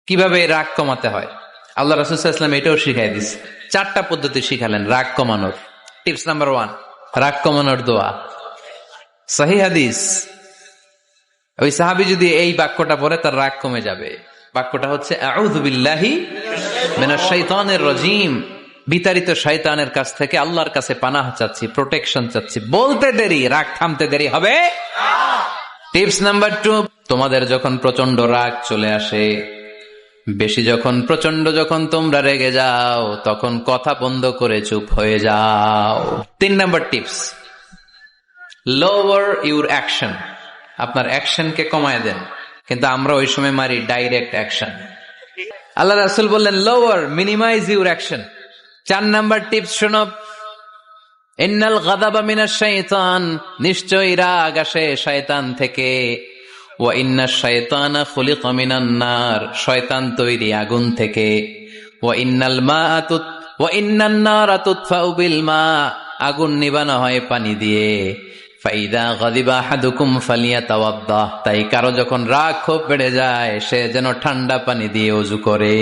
কিভাবে রাগ কমাতে হয় আল্লাহ রাসূল সাল্লাল্লাহু আলাইহি ওয়াসাল্লাম এটাও শিখাই দিয়েছে। 4টা পদ্ধতি শিখালেন রাগ কমানোর। টিপস নাম্বার 1, রাগ কমানোর দোয়া। সহিহ হাদিস। ওই সাহাবী যদি এই বাক্যটা পড়ে তার রাগ কমে যাবে। বাক্যটা হচ্ছে আউযু বিল্লাহি মিনাশ শাইতানির রাজিম। বিতাড়িত শয়তানের কাছ থেকে আল্লাহর কাছে পানাহ চাচ্ছি, প্রোটেকশন চাচ্ছি। বলতে দেরি, রাগ থামতে দেরি হবে না। টিপস নাম্বার 2, তোমাদের যখন প্রচন্ড রাগ চলে আসে, বেশি যখন তোমরা রেগে যাও, তখন কথা বন্ধ করে চুপ হয়ে যাও। 3 number tips, lower your action. আপনার অ্যাকশনকে কমায় দেন, কিন্তু আমরা ওই সময় মারি ডাইরেক্ট অ্যাকশন। আল্লাহ রাসূল বললেন lower, minimise your action. 4 number tips শোনো, ইন্নাল গাদাবা মিনাশ শাইতান, নিশ্চয়ই রাগ আসে শয়তান থেকে। ওয়া ইন্নাশ শাইতানা খুলিকা মিনান নার, শয়তান তৈরি আগুন থেকে। ওয়া ইন্নান নারা তুতফাউ বিল মা, আগুন নিবানো হয় পানি দিয়ে। ফাইদা গাদিবা আহাদুকুম ফালিয়াতাওয়াদ্দা, তাই কারো যখন রাগ খুব বেড়ে যায় সে যেন ঠান্ডা পানি দিয়ে ওযু করে।